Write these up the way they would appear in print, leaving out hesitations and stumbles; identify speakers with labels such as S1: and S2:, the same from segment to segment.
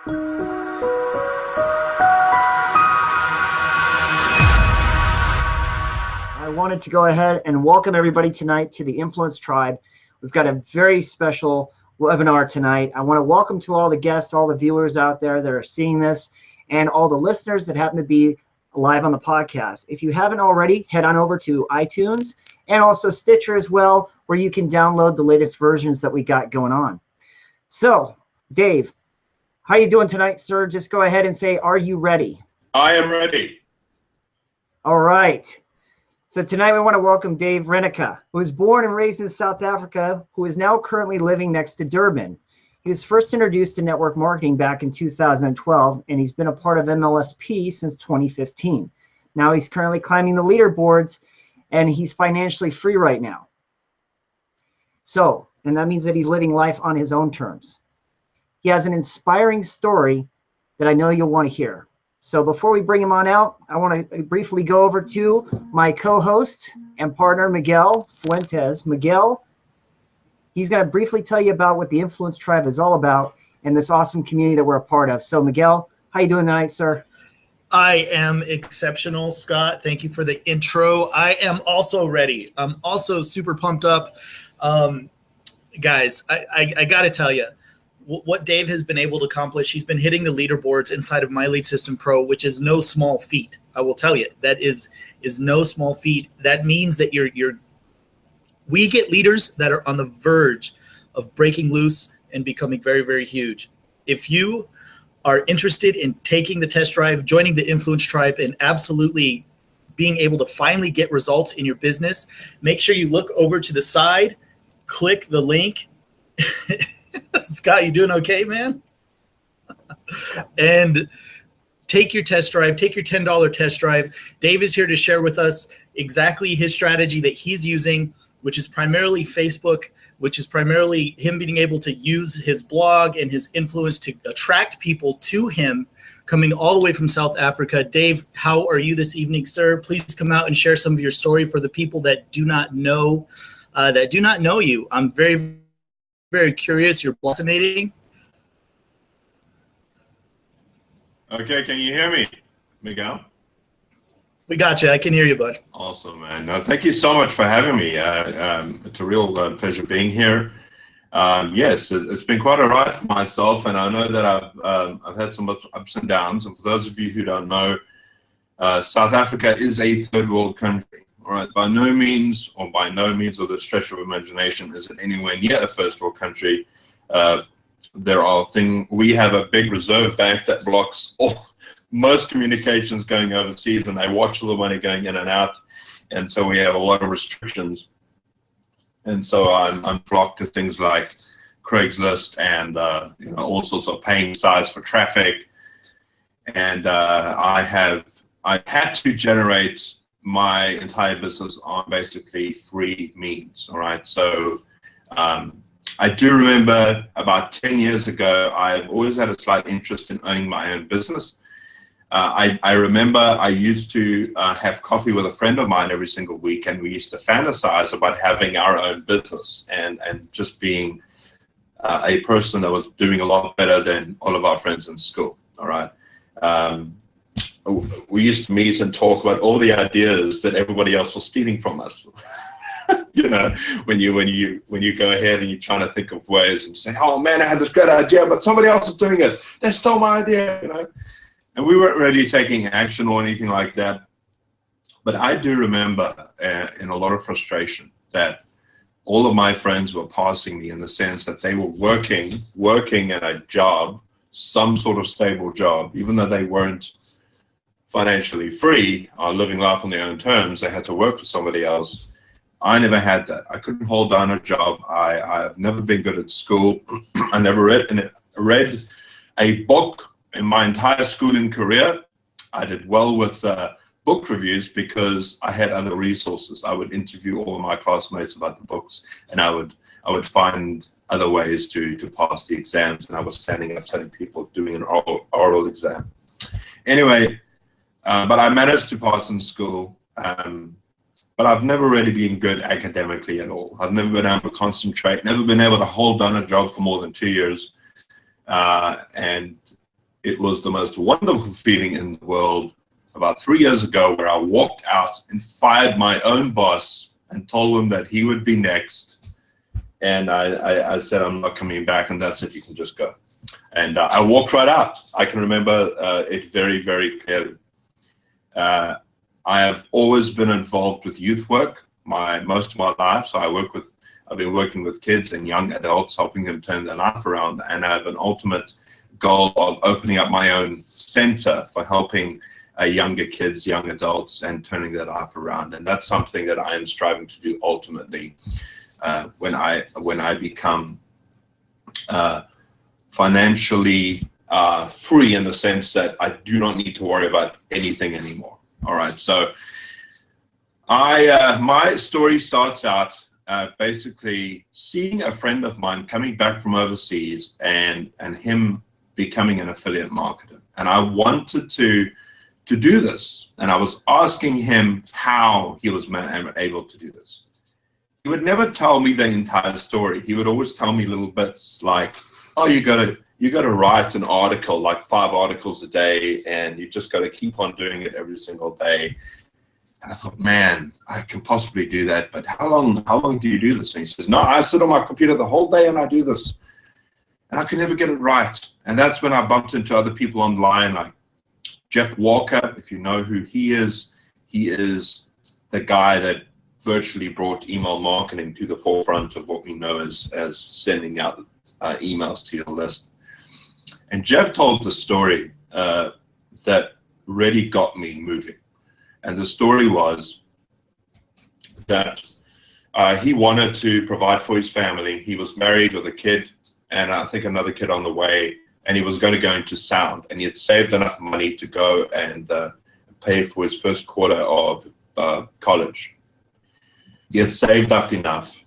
S1: I wanted to go ahead and welcome everybody tonight to the Influence Tribe. We've got a very special webinar tonight. I want to welcome to all the guests, all the viewers out there that are seeing this, and all the listeners that happen to be live on the podcast. If you haven't already, head on over to iTunes and also Stitcher as well, where you can download the latest versions that we got going on. So, Dave, how are you doing tonight, sir? Just go ahead and say, are you ready?
S2: I am ready.
S1: All right. So tonight we want to welcome Dave Reineke, who was born and raised in South Africa, who is now currently living next to Durban. He was first introduced to network marketing back in 2012, and he's been a part of MLSP since 2015. Now he's currently climbing the leaderboards, and he's financially free right now. So, and that means that he's living life on his own terms. He has an inspiring story that I know you'll want to hear. So before we bring him on out, I want to briefly go over to my co-host and partner, Miguel Fuentes. Miguel, he's going to briefly tell you about what the Influence Tribe is all about and this awesome community that we're a part of. So Miguel, how you doing tonight, sir?
S3: I am exceptional, Scott. Thank you for the intro. I am also ready. I'm also super pumped up. Guys, I got to tell you, what Dave has been able to accomplish, he's been hitting the leaderboards inside of My Lead System Pro, which is no small feat. I will tell you, that is no small feat. That means that we get leaders that are on the verge of breaking loose and becoming very, very huge. If you are interested in taking the test drive, joining the Influence Tribe, and absolutely being able to finally get results in your business, make sure you look over to the side, click the link. Scott, you doing okay, man? And take your test drive, take your $10 test drive. Dave is here to share with us exactly his strategy that he's using, which is primarily Facebook, which is primarily him being able to use his blog and his influence to attract people to him, coming all the way from South Africa. Dave, how are you this evening, sir? Please come out and share some of your story for the people that do not know you. I'm very, very curious. You're fascinating.
S2: Okay, can you hear me, Miguel?
S3: We got you. I can hear you, bud.
S2: Awesome, man. No, thank you so much for having me. It's a real pleasure being here. Yes, it's been quite a ride for myself, and I know that I've had some ups and downs. And for those of you who don't know, South Africa is a third world country. All right, by no means or the stretch of imagination is it anywhere near a first world country. We have a big reserve bank that blocks most communications going overseas, and they watch all the money going in and out, and so we have a lot of restrictions. And so I'm blocked to things like Craigslist and all sorts of paying sites for traffic, and I had to generate my entire business on basically free means. All right, so I do remember about 10 years ago, I've always had a slight interest in owning my own business. I remember I used to have coffee with a friend of mine every single week, and we used to fantasize about having our own business and just being a person that was doing a lot better than all of our friends in school. All right. We used to meet and talk about all the ideas that everybody else was stealing from us. When you go ahead and you're trying to think of ways and you say, oh man, I had this great idea, but somebody else is doing it. They stole my idea, And we weren't really taking action or anything like that. But I do remember in a lot of frustration that all of my friends were passing me in the sense that they were working at a job, some sort of stable job, even though they weren't financially free or living life on their own terms. They had to work for somebody else. I never had that. I couldn't hold down a job. I've never been good at school. I never read a book in my entire schooling career. I did well with book reviews because I had other resources. I would interview all of my classmates about the books, and I would find other ways to pass the exams, and I was standing up telling people doing an oral exam. Anyway, but I managed to pass in school. But I've never really been good academically at all. I've never been able to concentrate, never been able to hold down a job for more than 2 years. And it was the most wonderful feeling in the world about 3 years ago, where I walked out and fired my own boss and told him that he would be next. And I said, I'm not coming back, and that's it, you can just go. And I walked right out. I can remember it very, very clearly. I have always been involved with youth work most of my life. So I've been working with kids and young adults, helping them turn their life around. And I have an ultimate goal of opening up my own center for helping younger kids, young adults, and turning their life around. And that's something that I am striving to do ultimately when I become financially free, in the sense that I do not need to worry about anything anymore. All right. So my story starts out basically seeing a friend of mine coming back from overseas and him becoming an affiliate marketer. And I wanted to do this. And I was asking him how he was able to do this. He would never tell me the entire story. He would always tell me little bits like, oh, you got to write an article, like 5 articles a day, and you just got to keep on doing it every single day. And I thought, man, I can possibly do that, but how long do you do this? And he says, no, I sit on my computer the whole day and I do this. And I could never get it right. And that's when I bumped into other people online, like Jeff Walker. If you know who he is the guy that virtually brought email marketing to the forefront of what we know as sending out emails to your list. And Jeff told the story that really got me moving. And the story was that he wanted to provide for his family. He was married with a kid, and I think another kid on the way, and he was going to go into sound. And he had saved enough money to go and pay for his first quarter of college. He had saved up enough.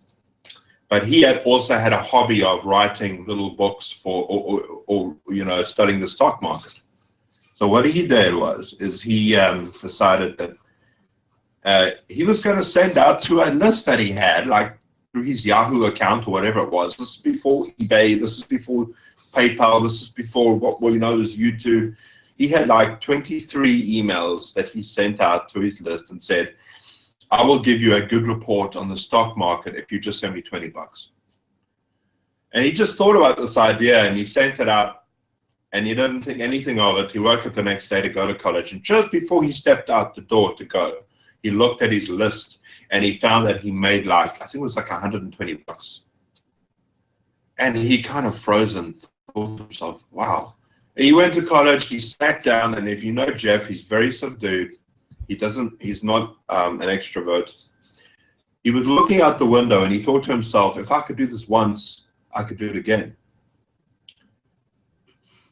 S2: But he had also had a hobby of writing little books for, or studying the stock market. So what he did is he decided that he was going to send out to a list that he had, like through his Yahoo account or whatever it was. This is before eBay. This is before PayPal. This is before what we know as YouTube. He had like 23 emails that he sent out to his list and said, I will give you a good report on the stock market if you just send me $20. And he just thought about this idea and he sent it out, and he didn't think anything of it. He woke up the next day to go to college. And just before he stepped out the door to go, he looked at his list and he found that he made I think it was like $120. And he kind of froze and thought to himself, wow. And he went to college, he sat down, and if you know Jeff, he's very subdued. He's not an extrovert. He was looking out the window and he thought to himself, if I could do this once, I could do it again.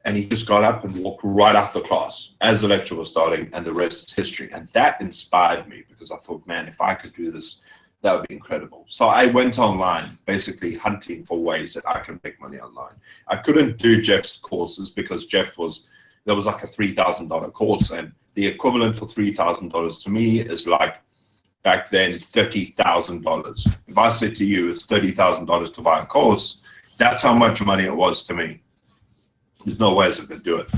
S2: And he just got up and walked right after class as the lecture was starting, and the rest is history. And that inspired me because I thought, man, if I could do this, that would be incredible. So I went online, basically hunting for ways that I can make money online. I couldn't do Jeff's courses because there was like a $3,000 course, and the equivalent for $3,000 to me is like back then $30,000. If I said to you it's $30,000 to buy a course, that's how much money it was to me. There's no ways I could do it.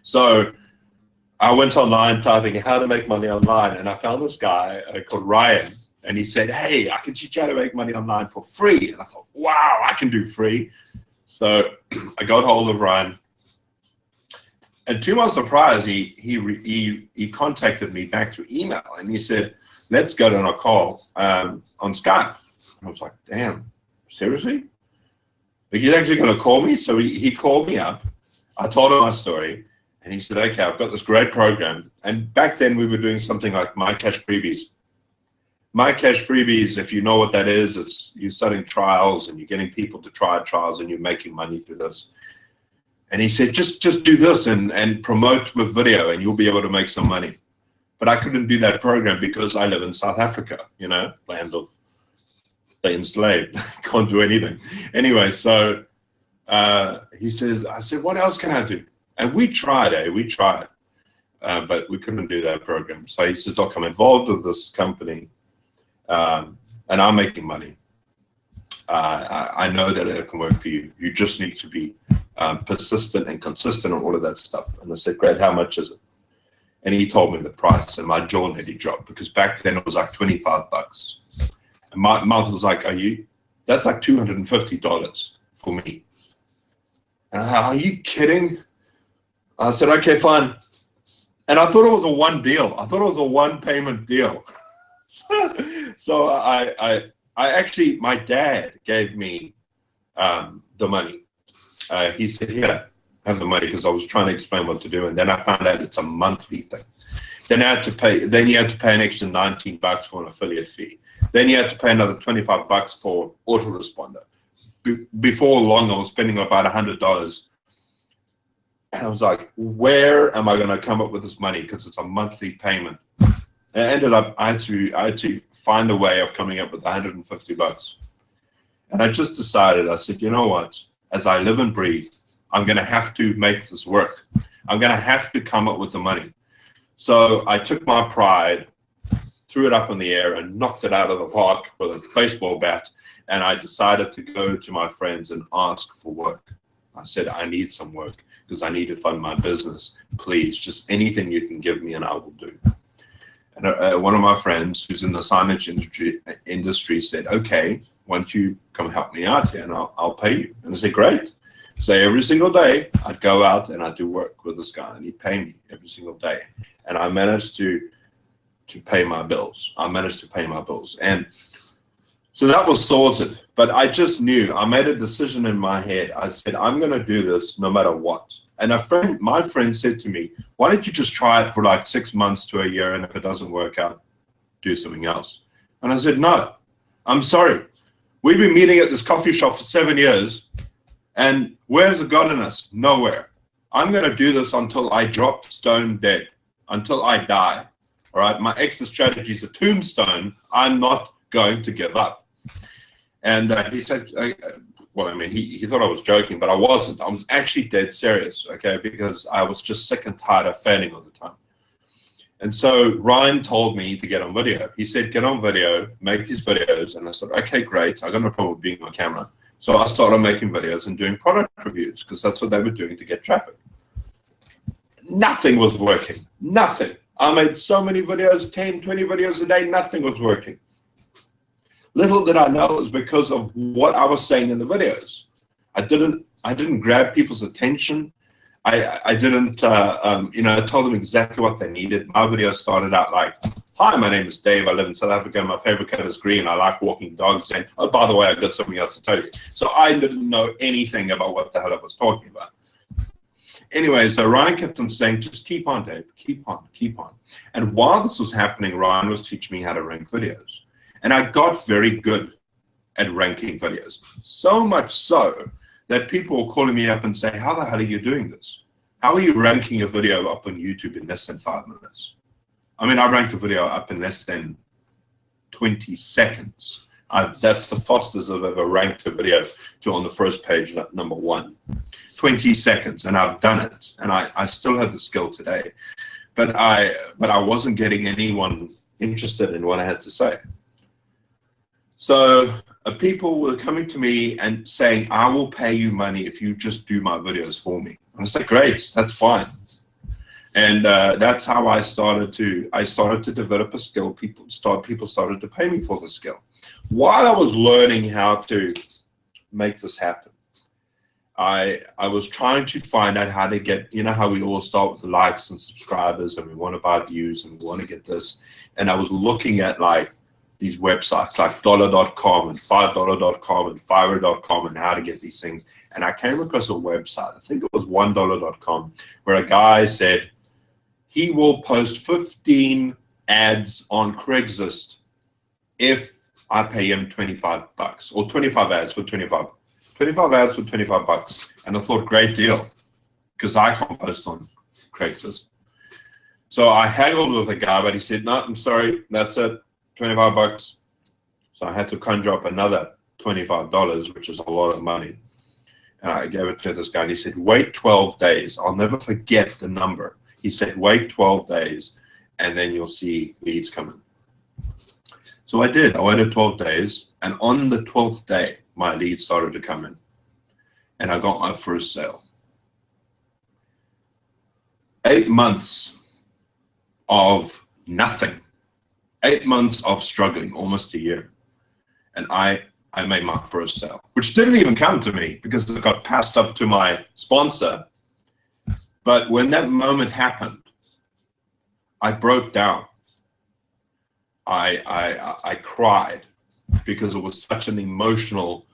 S2: So I went online typing how to make money online, and I found this guy called Ryan, and he said, hey, I can teach you how to make money online for free. And I thought, wow, I can do free. So I got hold of Ryan. And to my surprise, he contacted me back through email, and he said, let's go on a call on Skype. And I was like, damn, seriously? Like, he's actually going to call me? So he called me up. I told him my story, and he said, okay, I've got this great program. And back then we were doing something like My Cash Freebies. My Cash Freebies, if you know what that is, it's you're setting trials and you're getting people to try trials and you're making money through this. And he said, just do this and promote with video and you'll be able to make some money. But I couldn't do that program because I live in South Africa, land of the enslaved. Can't do anything. Anyway, so he says, I said, what else can I do? And we tried, but we couldn't do that program. So he says, look, I'm involved with this company and I'm making money. I know that it can work for you. You just need to be persistent and consistent on all of that stuff. And I said, great, how much is it? And he told me the price, and my jaw nearly dropped, because back then it was like $25. And my mouth was like, that's like $250 for me. And are you kidding? I said, okay, fine. And I thought it was a one deal. I thought it was a one payment deal. So I actually, my dad gave me the money. He said, here, have the money, because I was trying to explain what to do. And then I found out it's a monthly thing. Then I had to pay, then you had to pay an extra $19 for an affiliate fee. Then you had to pay another $25 for autoresponder. Before long, I was spending about $100. And I was like, where am I going to come up with this money? Because it's a monthly payment. And it ended up, I had to find a way of coming up with $150. And I just decided, I said, you know what? As I live and breathe, I'm going to have to make this work. I'm going to have to come up with the money. So I took my pride, threw it up in the air, and knocked it out of the park with a baseball bat. And I decided to go to my friends and ask for work. I said, I need some work because I need to fund my business. Please, just anything you can give me and I will do. And one of my friends who's in the signage industry said, okay, why don't you come help me out here and I'll pay you. And I said, great. So every single day I'd go out and I'd do work with this guy and he'd pay me every single day. And I managed to pay my bills. And so that was sorted, but I just knew, I made a decision in my head. I said, I'm going to do this no matter what. And my friend said to me, why don't you just try it for like 6 months to a year, and if it doesn't work out, do something else. And I said, no, I'm sorry. We've been meeting at this coffee shop for 7 years, and where's it gotten us? Nowhere. I'm going to do this until I drop stone dead, until I die. All right, my exit strategy is a tombstone. I'm not going to give up. And he said, well, I mean, he thought I was joking, but I wasn't. I was actually dead serious, okay, because I was just sick and tired of failing all the time. And so Ryan told me to get on video. He said, get on video, make these videos. And I said, okay, great. I got no problem with being on camera. So I started making videos and doing product reviews because that's what they were doing to get traffic. Nothing was working. Nothing. I made so many videos, 10, 20 videos a day. Nothing was working. Little did I know it was because of what I was saying in the videos. I didn't grab people's attention. I didn't, tell them exactly what they needed. My video started out like, hi, my name is Dave. I live in South Africa. My favorite color is green. I like walking dogs. And oh, by the way, I've got something else to tell you. So I didn't know anything about what the hell I was talking about. Anyway, so Ryan kept on saying, just keep on, Dave. Keep on, keep on. And while this was happening, Ryan was teaching me how to rank videos. And I got very good at ranking videos. So much so that people were calling me up and saying, how the hell are you doing this? How are you ranking a video up on YouTube in less than 5 minutes? I mean, I ranked a video up in less than 20 seconds. That's the fastest I've ever ranked a video to on the first page, number 1. 20 seconds, and I've done it. And I still have the skill today. But I wasn't getting anyone interested in what I had to say. So people were coming to me and saying, I will pay you money if you just do my videos for me. And I said, great, that's fine. And that's how I started to develop a skill. People started to pay me for the skill. While I was learning how to make this happen, I was trying to find out how to get, you know how we all start with the likes and subscribers and we want to buy views and we want to get this. And I was looking at like these websites like dollar.com and $5 .com and Fiverr.com and how to get these things. And I came across a website, I think it was $1 .com, where a guy said he will post 15 ads on Craigslist if I pay him $25 or 25 ads for 25 ads for $25. And I thought, great deal, because I can't post on Craigslist. So I haggled with the guy, but he said, no, I'm sorry, that's it. $25. So I had to conjure up another $25, which is a lot of money. And I gave it to this guy and he said, wait 12 days. I'll never forget the number. He said, wait 12 days and then you'll see leads coming. So I did. I waited 12 days. And on the 12th day, my leads started to come in, and I got my first sale. 8 months of nothing, 8 months of struggling, almost a year, and I made my first sale, which didn't even come to me because it got passed up to my sponsor. But when that moment happened, I broke down. I cried because it was such an emotional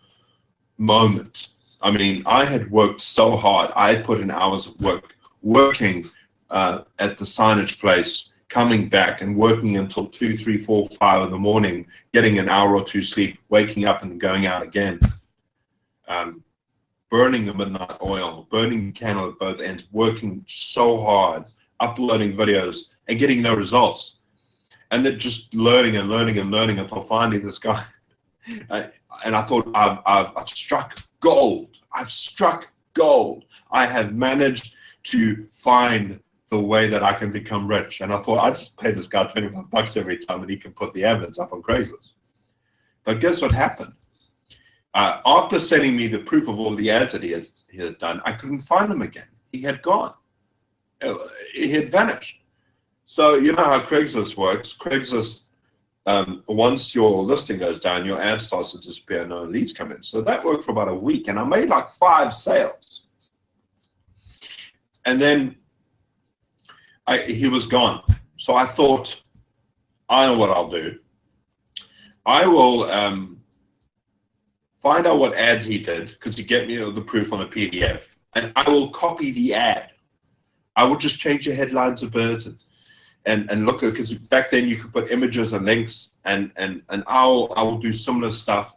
S2: moment. I mean, I had worked so hard. I had put in hours of work, working at the signage place, coming back and working until 2, 3, 4, 5 in the morning, getting an hour or two sleep, waking up and going out again, burning the midnight oil, burning the candle at both ends, working so hard, uploading videos and getting no results. And then just learning and learning and learning until finally this guy, and I thought, I've struck gold. I've struck gold. I have managed to find the way that I can become rich. And I thought, I'd just pay this guy 25 bucks every time and he can put the adverts up on Craigslist. But guess what happened? After sending me the proof of all the ads that he had done, I couldn't find him again. He had gone. He had vanished. So you know how Craigslist works. Craigslist, once your listing goes down, your ad starts to disappear, no leads come in. So that worked for about a week, and I made like 5 sales. And then he was gone. So I thought, I know what I'll do. I will find out what ads he did, because he get me the proof on a PDF, and I will copy the ad. I will just change the headlines a bit and look at, because back then you could put images and links, and I will do similar stuff,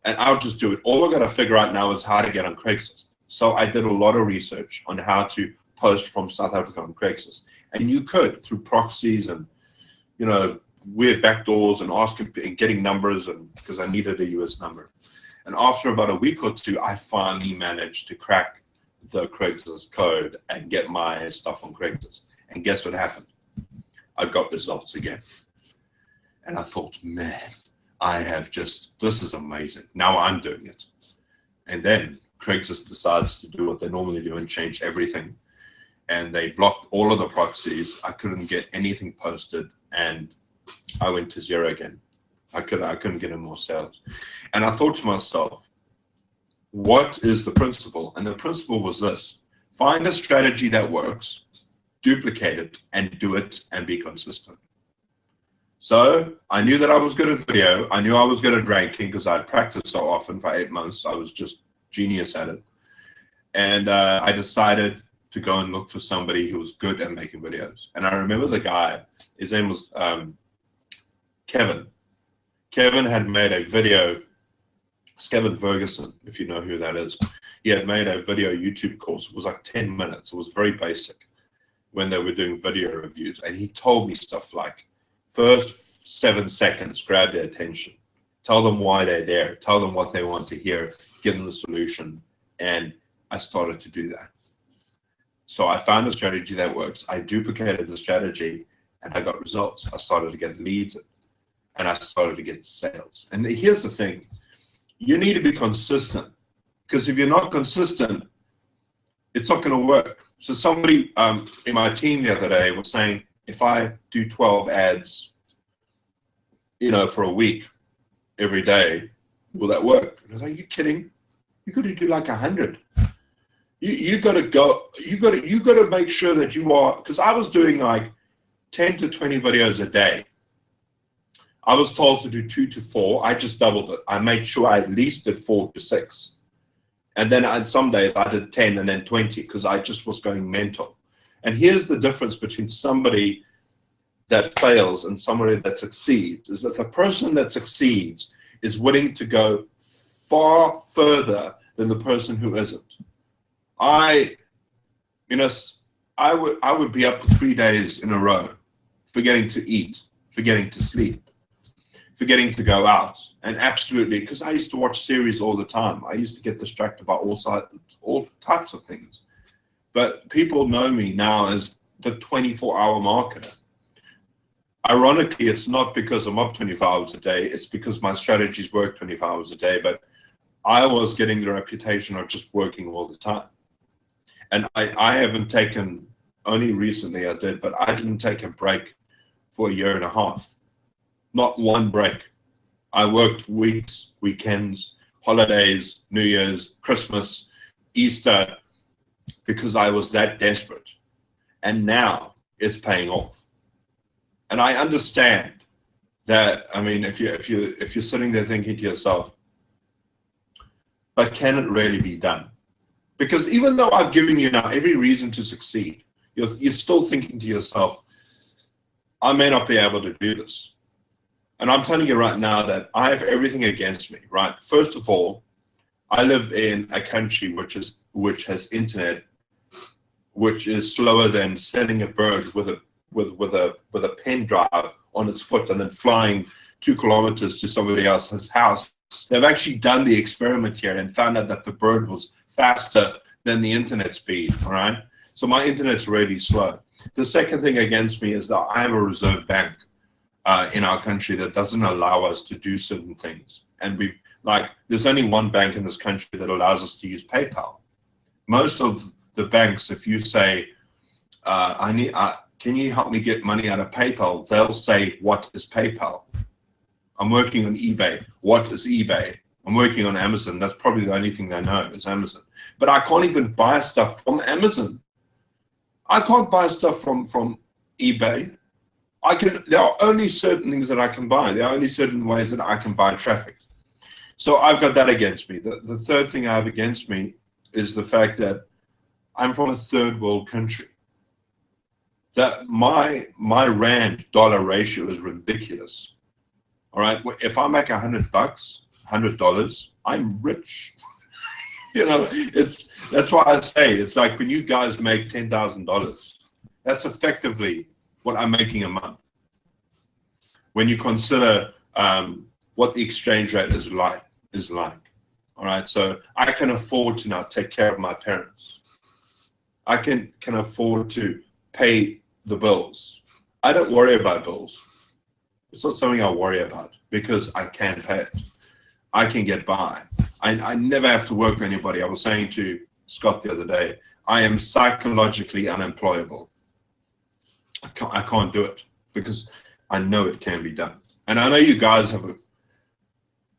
S2: and I'll just do it. All I got to figure out now is how to get on Craigslist. So I did a lot of research on how to post from South Africa on Craigslist, and you could through proxies and weird backdoors and asking and getting numbers, and because I needed a US number. And after about a week or two, I finally managed to crack the Craigslist code and get my stuff on Craigslist. And guess what happened? I got results again. And I thought, man, this is amazing. Now I'm doing it. And then Craigslist decides to do what they normally do and change everything. And they blocked all of the proxies. I couldn't get anything posted, and I went to zero again. I couldn't get any more sales. And I thought to myself, what is the principle? And the principle was this: find a strategy that works, duplicate it, and do it, and be consistent. So I knew that I was good at video. I knew I was good at ranking because I'd practiced so often for 8 months. I was just genius at it. And I decided to go and look for somebody who was good at making videos. And I remember the guy, his name was Kevin. Kevin had made a video, Kevin Ferguson, if you know who that is. He had made a video YouTube course. It was like 10 minutes. It was very basic when they were doing video reviews. And he told me stuff like, first 7 seconds, grab their attention. Tell them why they're there. Tell them what they want to hear. Give them the solution. And I started to do that. So I found a strategy that works. I duplicated the strategy, and I got results. I started to get leads, and I started to get sales. And here's the thing. You need to be consistent, because if you're not consistent, it's not going to work. So somebody in my team the other day was saying, if I do 12 ads, for a week, every day, will that work? And I was like, are you kidding? You got to do like 100. You got to go. You got to make sure that you are, because I was doing like 10 to 20 videos a day. I was told to do 2 to 4. I just doubled it. I made sure I at least did 4 to 6. And then on some days I did 10 and then 20 because I just was going mental. And here's the difference between somebody that fails and somebody that succeeds, is that the person that succeeds is willing to go far further than the person who isn't. I would be up for 3 days in a row, forgetting to eat, forgetting to sleep, forgetting to go out, and absolutely, because I used to watch series all the time. I used to get distracted by all types of things. But people know me now as the 24-hour marketer. Ironically, it's not because I'm up 24 hours a day. It's because my strategies work 24 hours a day. But I was getting the reputation of just working all the time. And I haven't taken, only recently I did, but I didn't take a break for a year and a half. Not one break. I worked weeks, weekends, holidays, New Year's, Christmas, Easter, because I was that desperate. And now it's paying off. And I understand that. I mean, if you're sitting there thinking to yourself, but can it really be done? Because even though I've given you now every reason to succeed, you're still thinking to yourself, I may not be able to do this. And I'm telling you right now that I have everything against me, right? First of all, I live in a country which has internet, which is slower than sending a bird with a pen drive on its foot and then flying 2 kilometers to somebody else's house. They've actually done the experiment here and found out that the bird was faster than the internet speed, all right? So my internet's really slow. The second thing against me is that I have a reserve bank in our country that doesn't allow us to do certain things. And there's only one bank in this country that allows us to use PayPal. Most of the banks, if you say, can you help me get money out of PayPal? They'll say, what is PayPal? I'm working on eBay. What is eBay? I'm working on Amazon. That's probably the only thing they know is Amazon. But I can't even buy stuff from Amazon. I can't buy stuff from eBay. There are only certain things that I can buy. There are only certain ways that I can buy traffic. So I've got that against me. The third thing I have against me is the fact that I'm from a third world country. That my rand dollar ratio is ridiculous. All right, if I make $100, I'm rich. That's why I say it's like when you guys make $10,000, that's effectively what I'm making a month. When you consider what the exchange rate is like. All right, so I can afford to now take care of my parents. I can afford to pay the bills. I don't worry about bills. It's not something I worry about because I can pay it. I can get by. I never have to work for anybody. I was saying to Scott the other day, I am psychologically unemployable. I can't do it because I know it can be done. And I know you guys have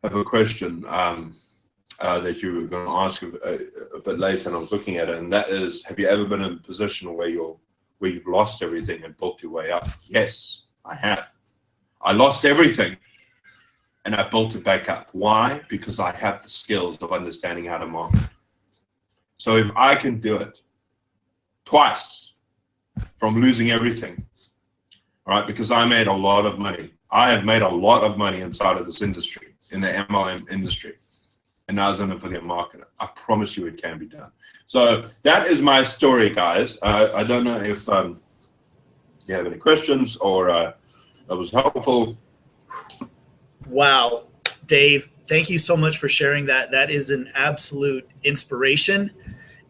S2: a question that you were going to ask a bit later, and I was looking at it, and that is, have you ever been in a position where you've lost everything and built your way up? Yes, I have. I lost everything and I built it back up. Why? Because I have the skills of understanding how to market. So if I can do it twice from losing everything, all right, because I made a lot of money. I have made a lot of money inside of this industry, in the MLM industry, and now as an affiliate marketer. I promise you it can be done. So that is my story, guys. I don't know if you have any questions or that was helpful.
S3: Wow, Dave, thank you so much for sharing that. That is an absolute inspiration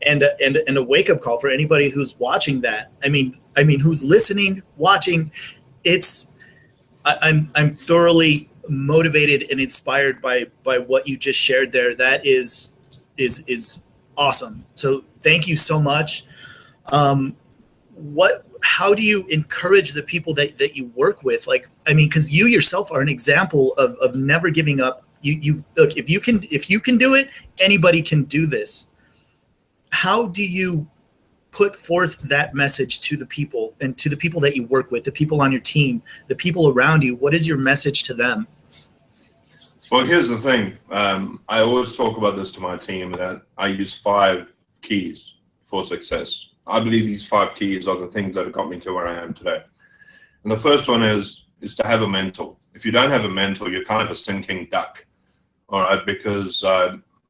S3: and a wake-up call for anybody who's watching that. I mean, who's listening, watching. I'm thoroughly motivated and inspired by what you just shared there. That is awesome. So thank you so much. How do you encourage the people that you work with? Because you yourself are an example of never giving up. You look, if you can do it, anybody can do this. How do you put forth that message to the people and to the people that you work with, the people on your team, the people around you? What is your message to them?
S2: Well, here's the thing. I always talk about this to my team, that I use 5 keys for success. I believe these 5 keys are the things that have got me to where I am today. And the first one is to have a mentor. If you don't have a mentor, you're kind of a sinking duck, all right? Because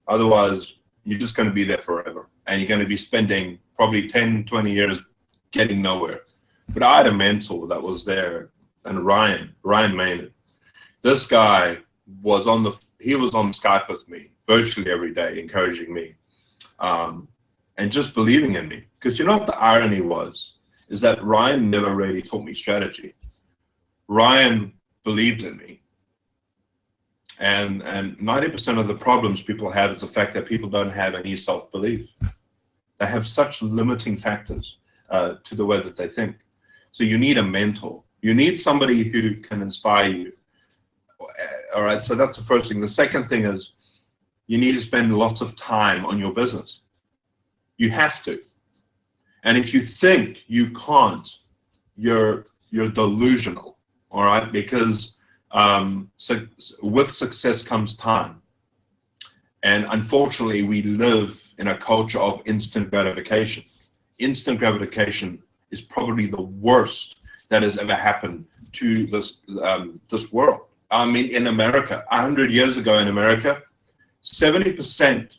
S2: otherwise, you're just going to be there forever. And you're going to be spending probably 10, 20 years getting nowhere. But I had a mentor that was there, and Ryan Maynard. This guy was on Skype with me virtually every day, encouraging me. And just believing in me. Because you know what the irony is that Ryan never really taught me strategy. Ryan believed in me. And 90% of the problems people have is the fact that people don't have any self-belief. They have such limiting factors to the way that they think. So you need a mentor. You need somebody who can inspire you. All right, so that's the first thing. The second thing is you need to spend lots of time on your business. You have to. And if you think you can't, you're delusional, all right? Because so with success comes time. And unfortunately, we live in a culture of instant gratification. Instant gratification is probably the worst that has ever happened to this world. I mean, in America, 100 years ago in America, 70%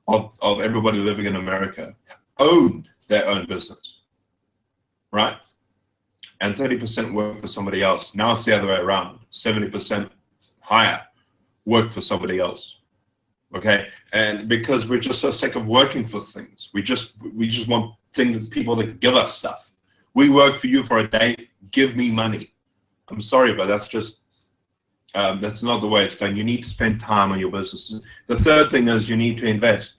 S2: of everybody living in America owned their own business, right? And 30% work for somebody else. Now it's the other way around. 70% higher work for somebody else. Okay, and because we're just so sick of working for things, we just want people to give us stuff. We work for you for a day, give me money. I'm sorry, but that's just that's not the way it's done. You need to spend time on your business. The third thing is you need to invest.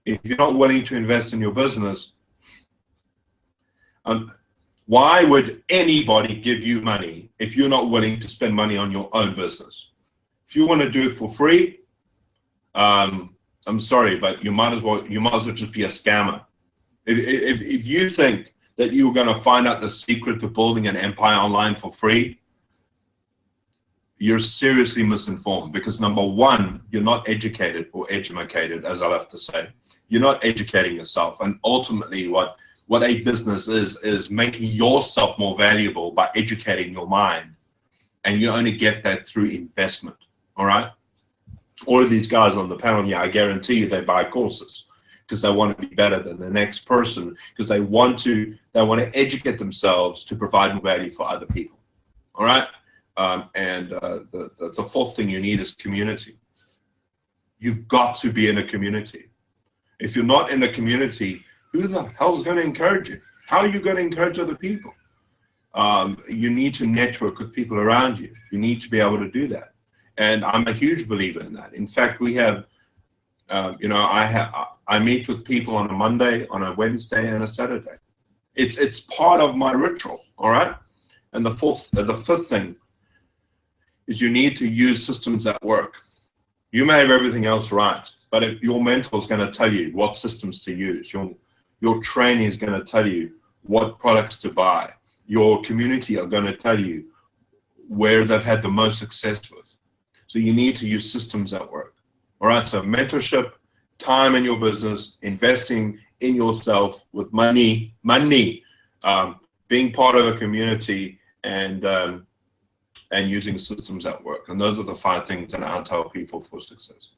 S2: If you're not willing to invest in your business, why would anybody give you money if you're not willing to spend money on your own business? If you want to do it for free, I'm sorry, but you might as well just be a scammer. If you think that you're going to find out the secret to building an empire online for free, you're seriously misinformed, because number one, you're not educated or educated, as I love to say. You're not educating yourself, and ultimately what a business is making yourself more valuable by educating your mind, and you only get that through investment. All right, all of these guys on the panel, yeah, I guarantee you they buy courses because they want to be better than the next person, because they want to educate themselves to provide more value for other people. All right. And the fourth thing you need is community. You've got to be in a community. If you're not in a community, who the hell is going to encourage you? How are you going to encourage other people? You need to network with people around you. You need to be able to do that. And I'm a huge believer in that. In fact, we have, I meet with people on a Monday, on a Wednesday, and a Saturday. It's part of my ritual. All right. And the fifth thing is you need to use systems that work. You may have everything else right, but if your mentor is going to tell you what systems to use, your training is going to tell you what products to buy, your community are going to tell you where they've had the most success with. So you need to use systems that work. All right, so mentorship, time in your business, investing in yourself with money, being part of a community, and using systems that work. And those are the 5 things that I tell people for success.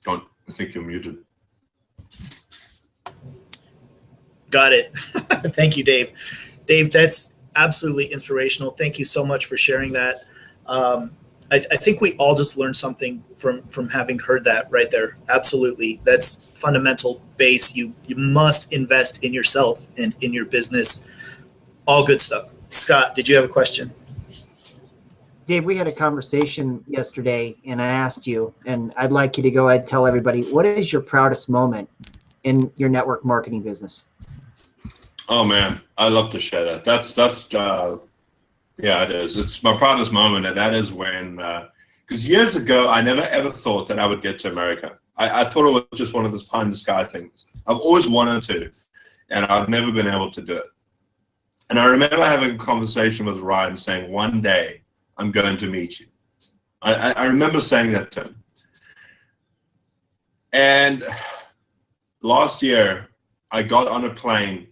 S2: I think you're muted.
S3: Got it. Thank you, Dave. Dave, that's absolutely inspirational. Thank you so much for sharing that. I think we all just learned something from having heard that right there. Absolutely. That's fundamental base. You must invest in yourself and in your business. All good stuff. Scott, did you have a question?
S1: Dave, we had a conversation yesterday, and I asked you, and I'd like you to go ahead and tell everybody, what is your proudest moment in your network marketing business?
S2: Oh man, I love to share that. That's yeah, it is. It's my proudest moment, and that is when, because years ago, I never ever thought that I would get to America. I thought it was just one of those pie in the sky things. I've always wanted to, and I've never been able to do it. And I remember having a conversation with Ryan saying, one day I'm going to meet you. I remember saying that to him. And last year, I got on a plane.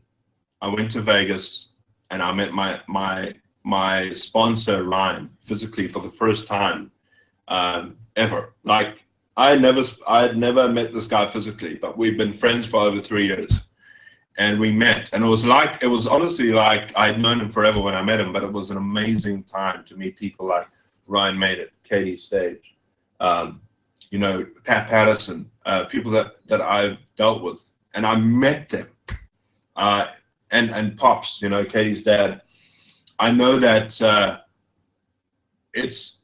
S2: I went to Vegas, and I met my sponsor, Ryan, physically for the first time ever. Like, I had never met this guy physically, but we've been friends for over 3 years. And we met, and it was honestly like I'd known him forever when I met him, but it was an amazing time to meet people like Ryan Made It, Katie Stage, Pat Patterson, people that I've dealt with, and I met them, and Pops, Katie's dad. I know that it's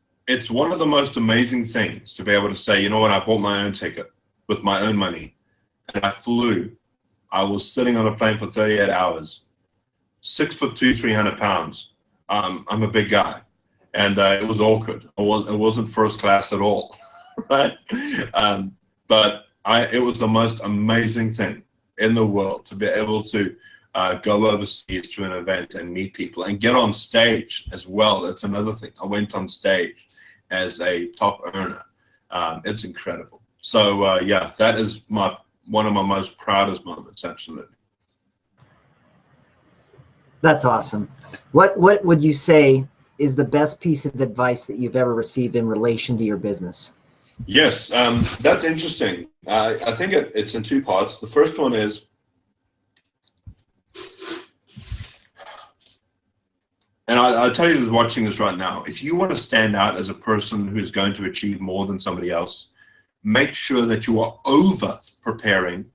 S2: one of the most amazing things to be able to say, you know what, I bought my own ticket with my own money, and I flew. I was sitting on a plane for 38 hours, 6'2", 300 pounds. I'm a big guy, and it was awkward. It wasn't first class at all, right? But it was the most amazing thing in the world to be able to go overseas to an event and meet people and get on stage as well. That's another thing. I went on stage as a top earner. It's incredible. So yeah, that is one of my most proudest moments. Absolutely.
S1: That's awesome. What would you say is the best piece of advice that you've ever received in relation to your business?
S2: Yes, that's interesting. I think it's in two parts. The first one is, and I'll tell you this watching this right now, if you want to stand out as a person who's going to achieve more than somebody else, make sure that you are over preparing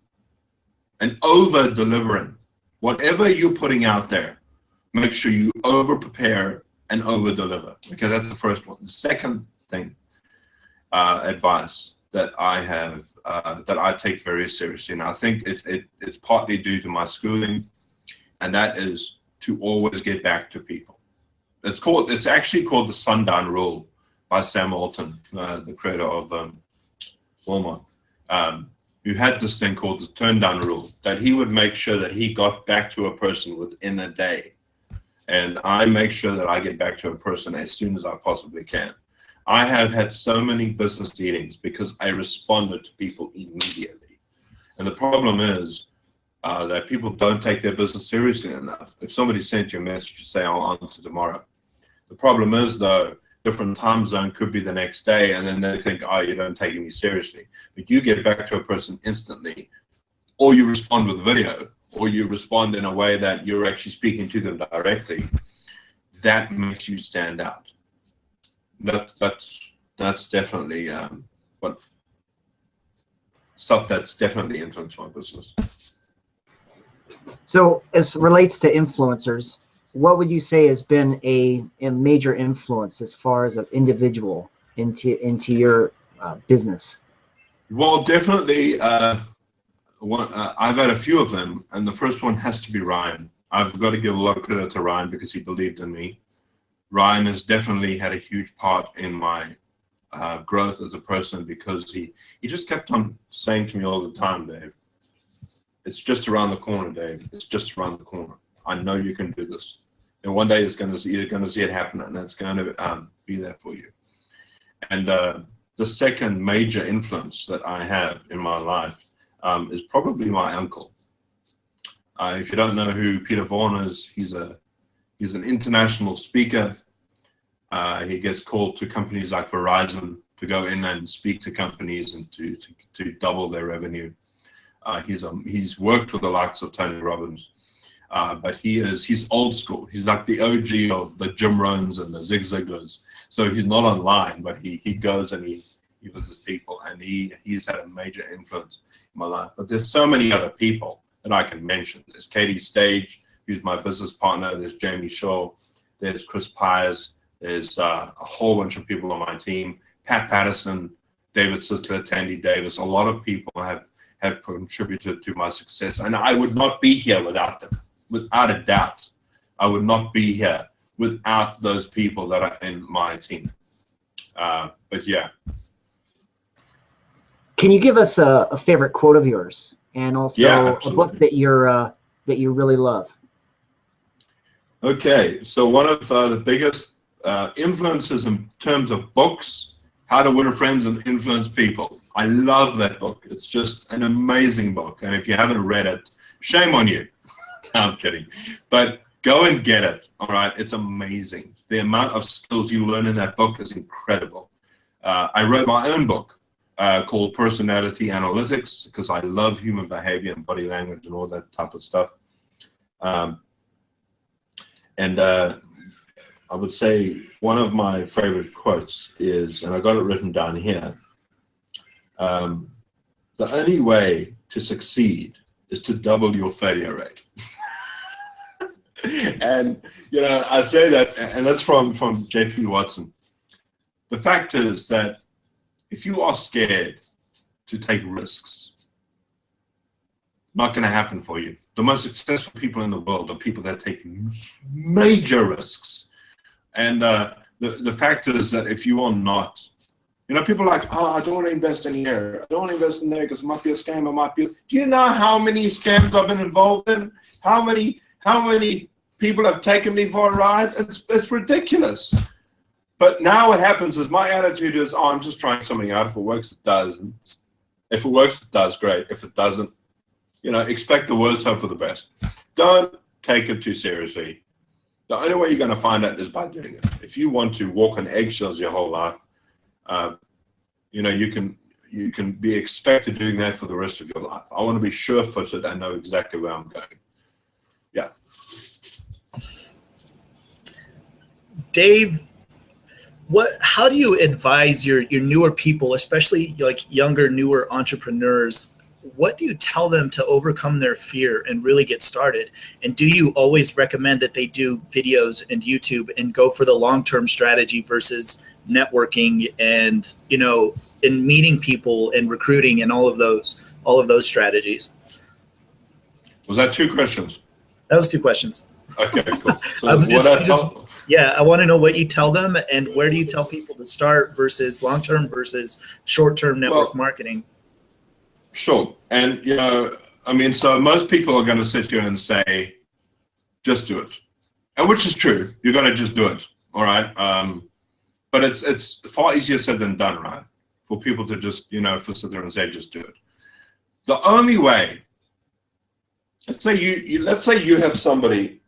S2: and over delivering. Whatever you're putting out there, make sure you over prepare and over deliver. Okay, that's the first one. The second thing, advice that I have, that I take very seriously, and I think it's partly due to my schooling, and that is to always get back to people. It's actually called the Sundown Rule by Sam Walton, the creator of Walmart. You had this thing called the turn down rule, that he would make sure that he got back to a person within a day. And I make sure that I get back to a person as soon as I possibly can. I have had so many business dealings because I responded to people immediately. And the problem is that people don't take their business seriously enough. If somebody sent you a message to say, I'll answer tomorrow. The problem is, though, different time zone could be the next day, and then they think, oh, you don't take me seriously. But you get back to a person instantly, or you respond with video, or you respond in a way that you're actually speaking to them directly. That makes you stand out. That's definitely stuff that's definitely influenced my business.
S1: So as relates to influencers, what would you say has been a major influence as far as an individual into your business?
S2: Well, definitely, I've had a few of them, and the first one has to be Ryan. I've got to give a lot of credit to Ryan because he believed in me. Ryan has definitely had a huge part in my growth as a person, because he just kept on saying to me all the time, Dave, it's just around the corner, Dave. It's just around the corner. I know you can do this. And one day you're going to see it happen, and it's going to be there for you. And the second major influence that I have in my life is probably my uncle. If you don't know who Peter Vaughan is, he's an international speaker. He gets called to companies like Verizon to go in and speak to companies and to double their revenue. He's worked with the likes of Tony Robbins. But he's old school. He's like the OG of the Jim Rohns and the Zig Ziglars. So he's not online, but he goes and he visits people, and he's had a major influence in my life. But there's so many other people that I can mention. There's Katie Stage, who's my business partner. There's Jamie Shaw. There's Chris Pyers. There's a whole bunch of people on my team. Pat Patterson, David Sittler, Tandy Davis. A lot of people have contributed to my success, and I would not be here without them. Without a doubt, I would not be here without those people that are in my team. But yeah.
S1: Can you give us a favorite quote of yours, and also a book that you really love?
S2: Okay, so one of the biggest influences in terms of books, How to Win Friends and Influence People. I love that book. It's just an amazing book, and if you haven't read it, shame on you. I'm kidding, but go and get it. All right, it's amazing. The amount of skills you learn in that book is incredible. I wrote my own book called Personality Analytics, because I love human behavior and body language and all that type of stuff. And I would say one of my favorite quotes is, and I got it written down here, the only way to succeed is to double your failure rate. And, I say that, and that's from J.P. Watson. the fact is that if you are scared to take risks, not going to happen for you. The most successful people in the world are people that take major risks. And the fact is that if you are not, you know, people are like, oh, I don't want to invest in here. I don't want to invest in there because it might be a scam. It might be. Do you know how many scams I've been involved in? How many people have taken me for a ride? It's ridiculous. But now what happens is my attitude is, oh, I'm just trying something out. If it works, it does. And if it works, it does. Great. If it doesn't, you know, expect the worst, hope for the best. Don't take it too seriously. The only way you're going to find out is by doing it. If you want to walk on eggshells your whole life, you know, you can be expected doing that for the rest of your life. I want to be sure-footed and know exactly where I'm going. Yeah.
S3: Dave, how do you advise your newer people, especially like younger, newer entrepreneurs? What do you tell them to overcome their fear and really get started? And do you always recommend that they do videos and YouTube and go for the long-term strategy versus networking and, you know, in meeting people and recruiting and all of those strategies?
S2: Was that 2 questions?
S3: That was 2 questions.
S2: Okay, cool. So
S3: I want to know what you tell them and where do you tell people to start versus long-term versus short-term network marketing?
S2: Sure. And, you know, I mean, so most people are going to sit here and say, just do it. And which is true. You're going to just do it. All right. But it's far easier said than done, right? For people to just, you know, for sit there and say, just do it. The only way, let's say you have somebody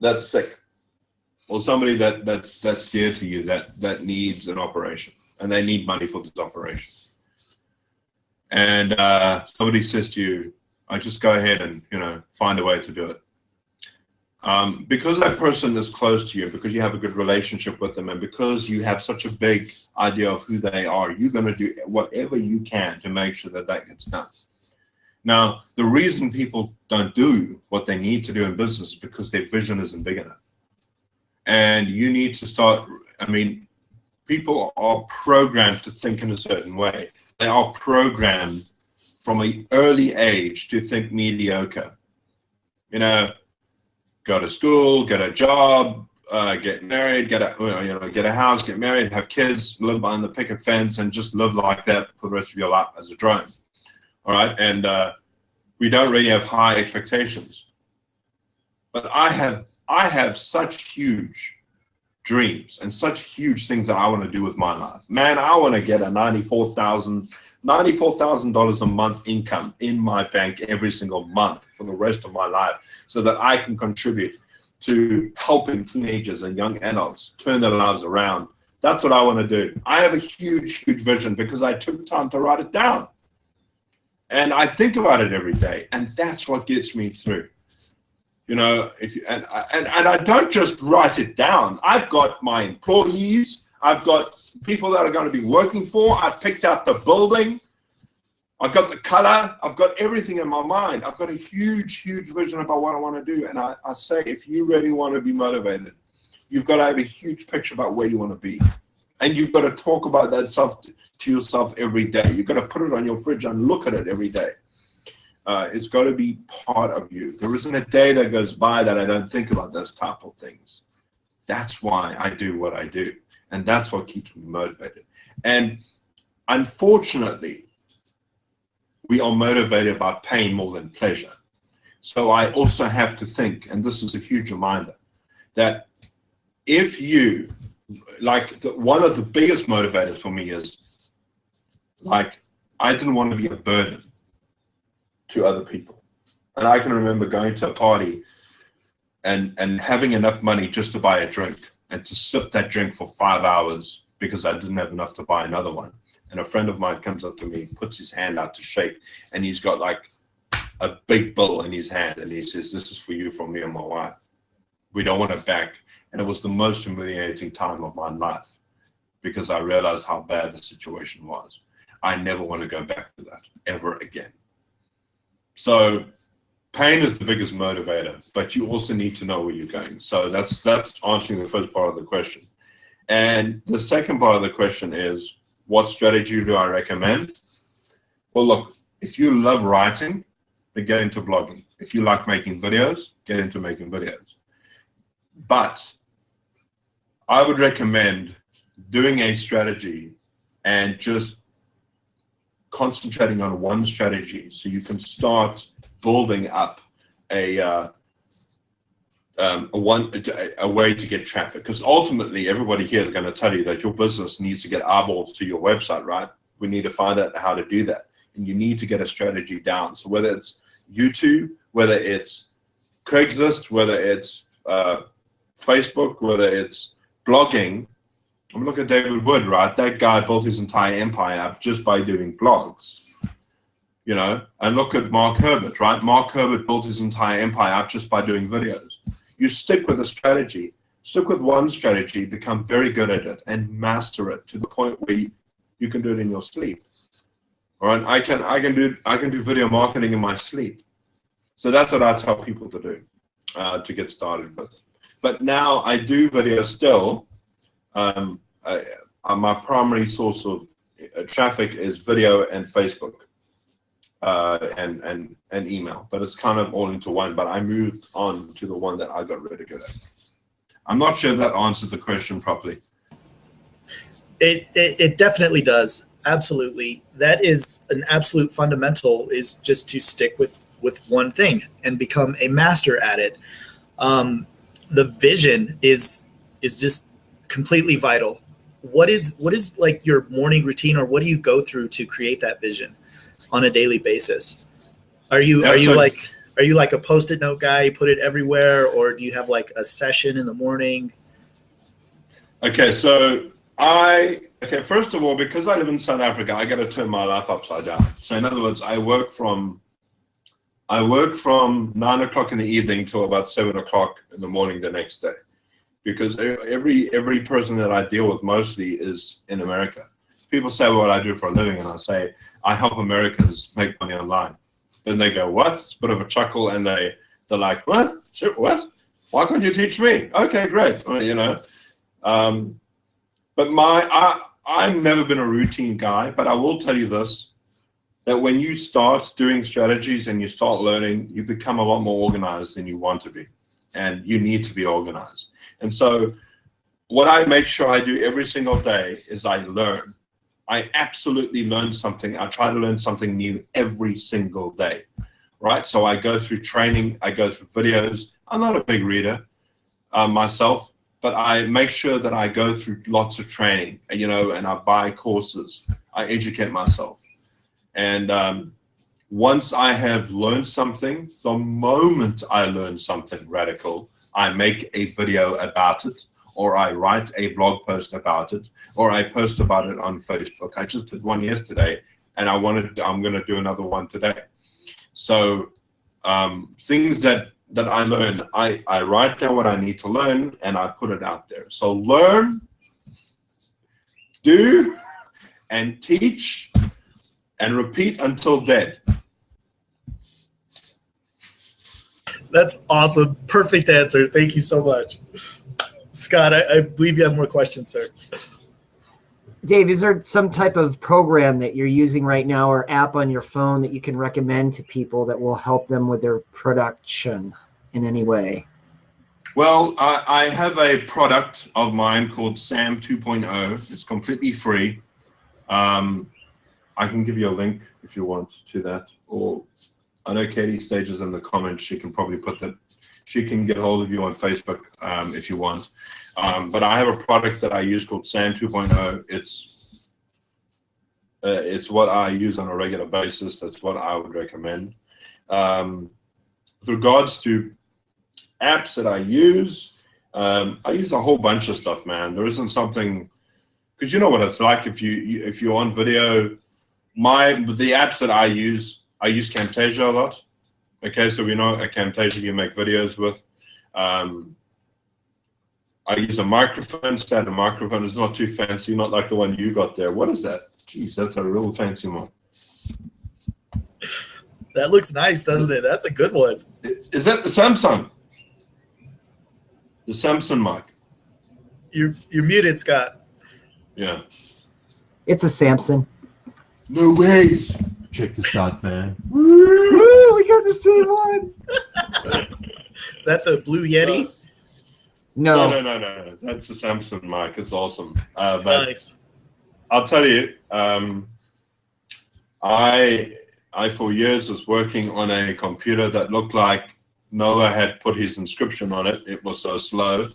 S2: that's sick or somebody that's dear to you that needs an operation and they need money for this operation. And somebody says to you, I just go ahead and, you know, find a way to do it. Because that person is close to you, because you have a good relationship with them, and because you have such a big idea of who they are, you're going to do whatever you can to make sure that gets done. Now, the reason people don't do what they need to do in business is because their vision isn't big enough. And you need to start, I mean, people are programmed to think in a certain way. They are programmed from an early age to think mediocre. You know, go to school, get a job, get married, get a house, get married, have kids, live behind the picket fence, and just live like that for the rest of your life as a drone. All right, and we don't really have high expectations. But I have such huge dreams and such huge things that I want to do with my life. Man, I want to get a $94,000 a month income in my bank every single month for the rest of my life so that I can contribute to helping teenagers and young adults turn their lives around. That's what I want to do. I have a huge, huge vision because I took time to write it down. And I think about it every day, and that's what gets me through. You know, and I don't just write it down. I've got my employees. I've got people that are going to be working for. I've picked out the building. I've got the color. I've got everything in my mind. I've got a huge, huge vision about what I want to do. And I say, if you really want to be motivated, you've got to have a huge picture about where you want to be. And you've got to talk about that stuff to yourself every day. You've got to put it on your fridge and look at it every day. It's got to be part of you. There isn't a day that goes by that I don't think about those type of things. That's why I do what I do. And that's what keeps me motivated. And unfortunately, we are motivated by pain more than pleasure. So I also have to think, and this is a huge reminder, that if you, like, one of the biggest motivators for me is, like, I didn't want to be a burden to other people. And I can remember going to a party and having enough money just to buy a drink and to sip that drink for 5 hours because I didn't have enough to buy another one. And a friend of mine comes up to me, puts his hand out to shake, and he's got like a big bill in his hand, and he says, "This is for you from me and my wife. We don't want it back." And it was the most humiliating time of my life because I realized how bad the situation was. I never want to go back to that ever again. So pain is the biggest motivator, but you also need to know where you're going. So that's answering the first part of the question. And the second part of the question is, what strategy do I recommend? Well, look, if you love writing, then get into blogging. If you like making videos, get into making videos. But I would recommend doing a strategy and just concentrating on one strategy so you can start building up a way to get traffic. Because ultimately, everybody here is going to tell you that your business needs to get eyeballs to your website, right? We need to find out how to do that. And you need to get a strategy down. So whether it's YouTube, whether it's Craigslist, whether it's Facebook, whether it's blogging. I mean, look at David Wood, right? That guy built his entire empire up just by doing blogs, you know? And look at Mark Herbert, right? Mark Herbert built his entire empire up just by doing videos. You stick with a strategy, stick with one strategy, become very good at it, and master it to the point where you can do it in your sleep. All right, I can do video marketing in my sleep. So that's what I tell people to do to get started with. But now I do video still. My primary source of traffic is video and Facebook and email, but it's kind of all into one. But I moved on to the one that I got really good at. I'm not sure if that answers the question properly.
S3: It definitely does. Absolutely. That is an absolute fundamental, is just to stick with one thing and become a master at it. The vision is just completely vital. What is like your morning routine, or what do you go through to create that vision on a daily basis? Are you like a Post-it note guy, you put it everywhere, or do you have like a session in the morning?
S2: Okay, so first of all, because I live in South Africa, I got to turn my life upside down. So in other words, I work from 9 o'clock in the evening till about 7 o'clock in the morning the next day, because every person that I deal with mostly is in America. People say what I do for a living, and I say I help Americans make money online. Then they go, what? It's a bit of a chuckle, and they're like, what? Sure, what? Why can't you teach me? Okay, great. Well, you know, but I've never been a routine guy, but I will tell you this, that when you start doing strategies and you start learning, you become a lot more organized than you want to be, and you need to be organized. And so what I make sure I do every single day is I learn. I absolutely learn something. I try to learn something new every single day, right? So I go through training, I go through videos. I'm not a big reader myself, but I make sure that I go through lots of training, you know, and I buy courses. I educate myself. And once I have learned something, the moment I learn something radical, I make a video about it, or I write a blog post about it, or I post about it on Facebook. I just did one yesterday, and I'm going to do another one today. So things that I learn, I write down what I need to learn, and I put it out there. So learn, do, and teach, and repeat until dead.
S3: That's awesome. Perfect answer. Thank you so much. Scott, I believe you have more questions, sir.
S1: Dave, is there some type of program that you're using right now or app on your phone that you can recommend to people that will help them with their production in any way?
S2: Well, I have a product of mine called Sam 2.0. It's completely free. I can give you a link if you want to that, or I know Katie Stages in the comments. She can probably put that. She can get hold of you on Facebook if you want. But I have a product that I use called Sam 2.0. It's what I use on a regular basis. That's what I would recommend. With regards to apps that I use a whole bunch of stuff, man. There isn't something, because you know what it's like if you're on video. The apps that I use Camtasia a lot. Okay, so we know a Camtasia you make videos with. I use a microphone, standard microphone. It's not too fancy, not like the one you got there. What is that? Jeez, that's a real fancy one.
S3: That looks nice, doesn't it? That's a good one.
S2: Is that the Samsung? The Samsung mic?
S3: You're muted, Scott.
S2: Yeah.
S1: It's a Samson.
S2: No ways. Check this out, man.
S1: Woo, we got the same one.
S3: Is that the Blue Yeti?
S1: No.
S2: No. That's the Samsung mic. It's awesome. But
S3: Nice.
S2: I'll tell you, I for years was working on a computer that looked like Noah had put his inscription on it. It was so slow.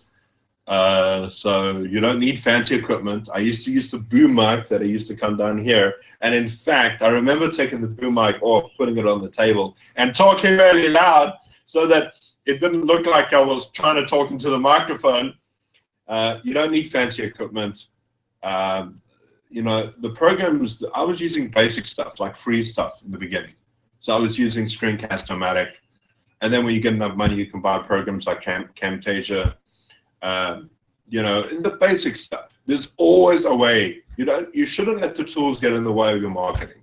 S2: So you don't need fancy equipment. I used to use the boom mic that I used to come down here. And in fact, I remember taking the boom mic off, putting it on the table, and talking really loud so that it didn't look like I was trying to talk into the microphone. You don't need fancy equipment. You know, the programs, I was using basic stuff, like free stuff in the beginning. So I was using Screencast-O-Matic. And then when you get enough money, you can buy programs like Camtasia. You know, in the basic stuff. There's always a way. You shouldn't let the tools get in the way of your marketing.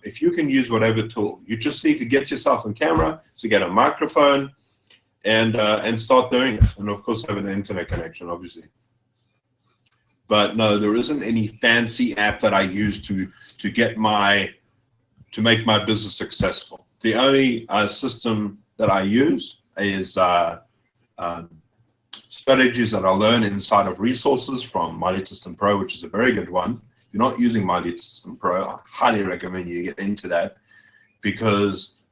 S2: If you can use whatever tool, you just need to get yourself on camera, to get a microphone, and start doing it. And of course, have an internet connection, obviously. But no, there isn't any fancy app that I use to make my business successful. The only system that I use is strategies that I learn inside of resources from My Lead System Pro, which is a very good one. If you're not using My Lead System Pro, I highly recommend you get into that, because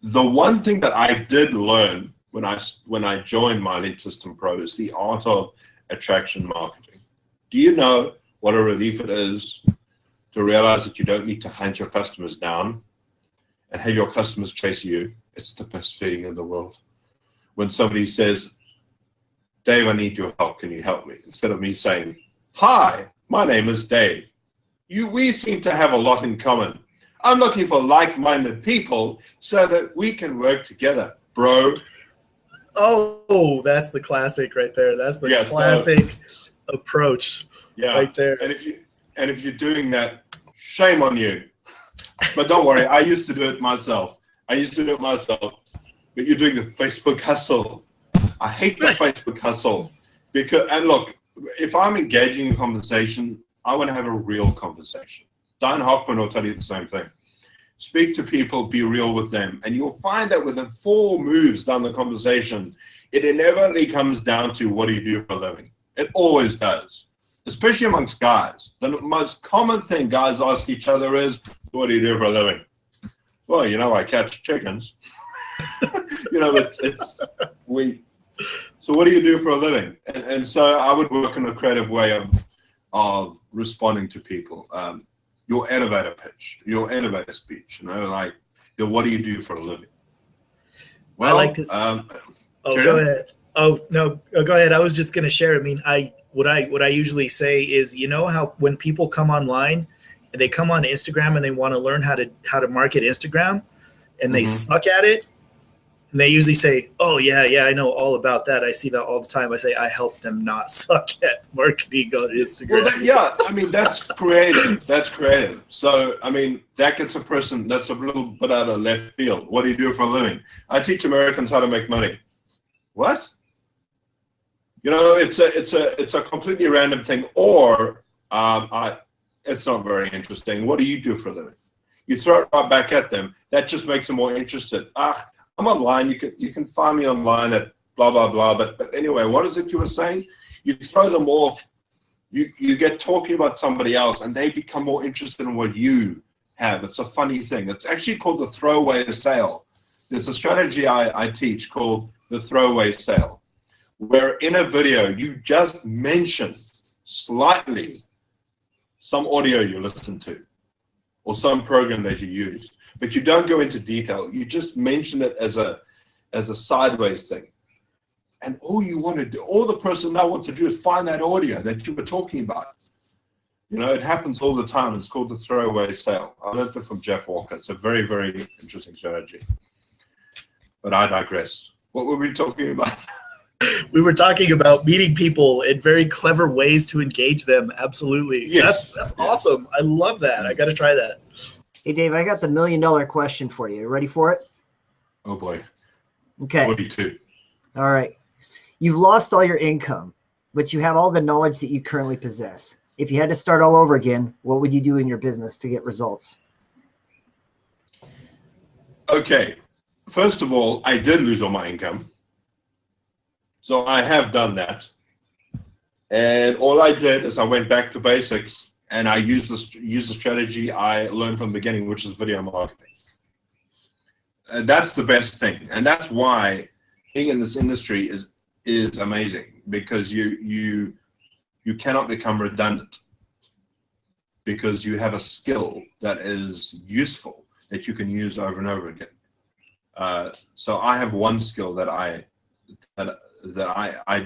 S2: the one thing that I did learn when I joined My Lead System Pro is the art of attraction marketing. Do you know what a relief it is to realize that you don't need to hunt your customers down and have your customers chase you? It's the best feeling in the world. When somebody says, Dave, I need your help. Can you help me? Instead of me saying, hi, my name is Dave. We seem to have a lot in common. I'm looking for like-minded people so that we can work together, bro.
S3: Oh, that's the classic right there. That's the classic approach right there.
S2: And if you're doing that, shame on you. But don't worry, I used to do it myself. But you're doing the Facebook hustle. I hate the Facebook hustle, and look, if I'm engaging in conversation, I want to have a real conversation. Don Hockman will tell you the same thing. Speak to people, be real with them, and you'll find that within 4 moves down the conversation, it inevitably comes down to, what do you do for a living? It always does, especially amongst guys. The most common thing guys ask each other is, what do you do for a living? Well, you know, I catch chickens. You know, but so what do you do for a living? And so I would work in a creative way of responding to people. Your elevator pitch, your elevator speech, you know, like, what do you do for a living? Well,
S3: I like to. Go ahead. Oh no, go ahead. I was just going to share. I mean, what I usually say is, you know how when people come online, they come on Instagram and they want to learn how to market Instagram, and they suck at it. And they usually say, oh, yeah, I know all about that. I see that all the time. I say, I help them not suck at marketing on Instagram.
S2: Well, I mean, that's creative. That's creative. So, I mean, that gets a person, that's a little bit out of left field. What do you do for a living? I teach Americans how to make money. What? You know, it's a completely random thing. Or it's not very interesting. What do you do for a living? You throw it right back at them. That just makes them more interested. I'm online. You can find me online at blah, blah, blah. But anyway, what is it you were saying? You throw them off. You get talking about somebody else, and they become more interested in what you have. It's a funny thing. It's actually called the throwaway sale. There's a strategy I teach called the throwaway sale, where in a video, you just mention slightly some audio you listen to or some program that you use. But you don't go into detail. You just mention it as a sideways thing. And all the person now wants to do is find that audio that you were talking about. You know, it happens all the time. It's called the throwaway sale. I learned it from Jeff Walker. It's a very, very interesting strategy. But I digress. What were we talking about?
S3: We were talking about meeting people in very clever ways to engage them. Absolutely. Yes. That's awesome. I love that. I got to try that.
S1: Hey, Dave, I got the $1 million question for you. Ready for it?
S2: Oh, boy.
S1: Okay.
S2: 42.
S1: All right. You've lost all your income. but you have all the knowledge that you currently possess. If you had to start all over again, what would you do in your business to get results?
S2: Okay, first of all, I did lose all my income. So I have done that. And all I did is I went back to basics and I used the strategy I learned from the beginning, which is video marketing. And that's the best thing. And that's why being in this industry is amazing, because you cannot become redundant, because you have a skill that is useful that you can use over and over again. So I have one skill that I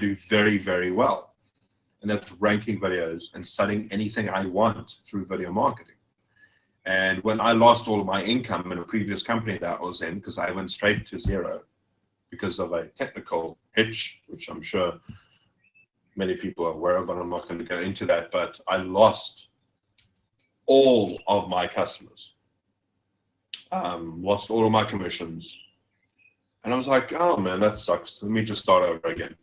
S2: do very, very well, and that's ranking videos and selling anything I want through video marketing. And when I lost all of my income in a previous company that I was in, because I went straight to zero because of a technical hitch, which I'm sure many people are aware of, but I'm not going to go into that, but I lost all of my customers, lost all of my commissions. And I was like, oh man, that sucks. Let me just start over again.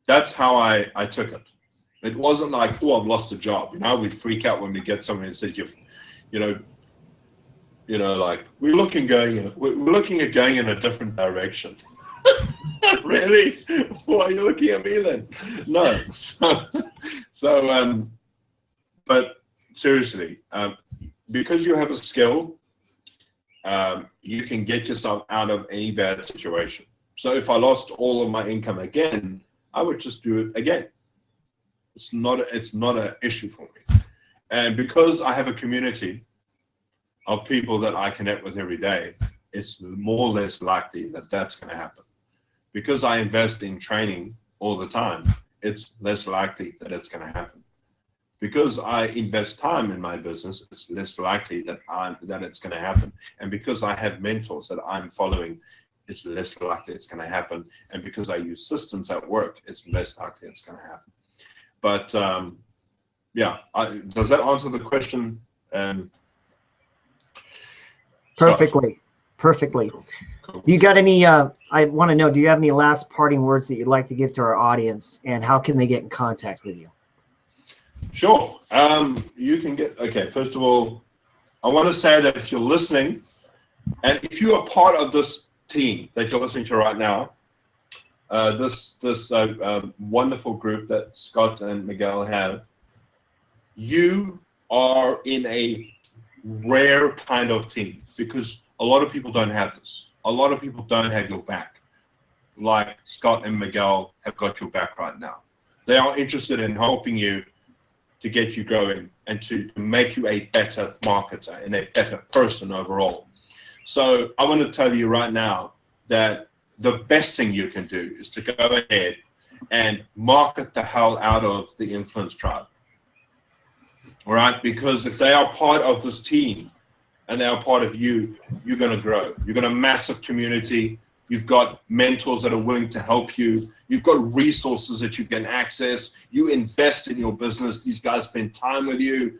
S2: That's how I took it. It wasn't like, oh, I've lost a job. You know, we'd freak out when we get somebody that says, like we're looking at going in a different direction. Really? Why are you looking at me then? No. But seriously, because you have a skill, you can get yourself out of any bad situation. So if I lost all of my income again, I would just do it again. It's not an issue for me. And because I have a community of people that I connect with every day, it's more or less likely that that's going to happen. Because I invest in training all the time, it's less likely that it's going to happen. Because I invest time in my business, it's less likely that it's going to happen. And because I have mentors that I'm following, it's less likely it's going to happen. And because I use systems at work, it's less likely it's going to happen. But yeah, does that answer the question?
S1: Perfectly. Perfectly.
S2: Cool.
S1: Do you got any, I want to know, do you have any last parting words that you'd like to give to our audience, and how can they get in contact with you?
S2: Sure. You can get, okay, first of all, I want to say that if you're listening, and if you are part of this team that you're listening to right now, this wonderful group that Scott and Miguel have, you are in a rare kind of team, because a lot of people don't have this. A lot of people don't have your back, like Scott and Miguel have got your back right now. They are interested in helping you to get you going and to make you a better marketer and a better person overall. So I want to tell you right now that the best thing you can do is to go ahead and market the hell out of the Influence Tribe. All right? Because if they are part of this team and they are part of you, you're going to grow. You've got a massive community. You've got mentors that are willing to help you. You've got resources that you can access. You invest in your business. These guys spend time with you.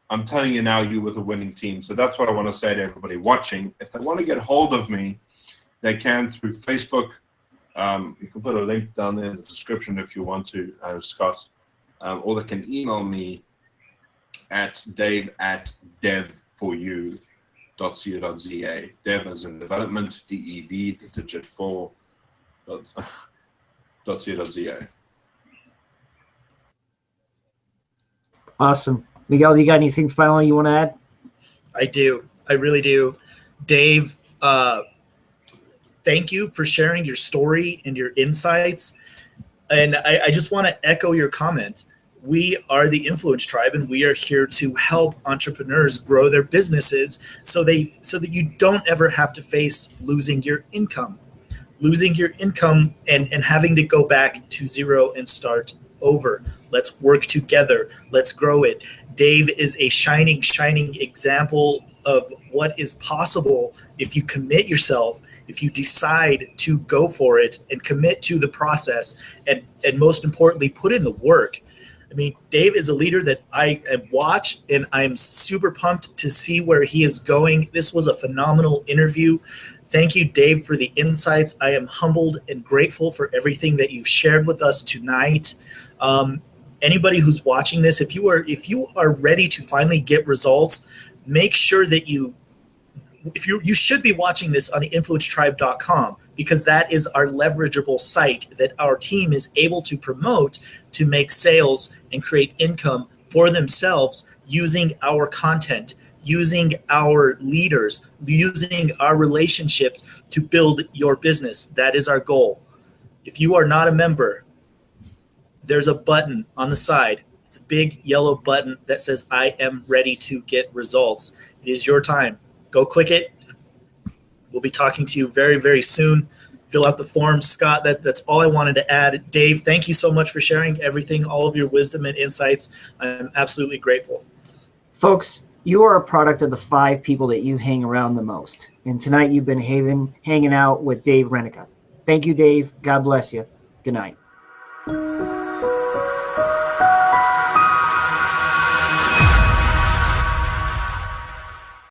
S2: I'm telling you now, you're with a winning team. So that's what I want to say to everybody watching. If they want to get hold of me, they can through Facebook. You can put a link down there in the description if you want to, Scott. Or they can email me at dave@devforyou.co.za. Dev as in development, DEV, the digit 4, .co.za.
S1: Awesome. Miguel, do you got anything final you want to add?
S3: I do. I really do. Dave, thank you for sharing your story and your insights. And I just want to echo your comment. We are the Influence Tribe, and we are here to help entrepreneurs grow their businesses so that you don't ever have to face losing your income and having to go back to zero and start over. Let's work together. Let's grow it. Dave is a shining example of what is possible if you commit yourself, if you decide to go for it and commit to the process, and most importantly, put in the work. I mean, Dave is a leader that I watch, and I'm super pumped to see where he is going. This was a phenomenal interview. Thank you, Dave, for the insights. I am humbled and grateful for everything that you've shared with us tonight. Anybody who's watching this, if you are ready to finally get results, make sure that you should be watching this on influencetribe.com, because that is our leverageable site that our team is able to promote to make sales and create income for themselves using our content, using our leaders, using our relationships to build your business. That is our goal. If you are not a member, there's a button on the side. It's a big yellow button that says, I am ready to get results. It is your time. Go click it. We'll be talking to you very, very soon. Fill out the form. Scott, that's all I wanted to add. Dave, thank you so much for sharing everything, all of your wisdom and insights. I'm absolutely grateful.
S1: Folks, you are a product of the 5 people that you hang around the most. And tonight you've been hanging out with Dave Reineke. Thank you, Dave. God bless you. Good night.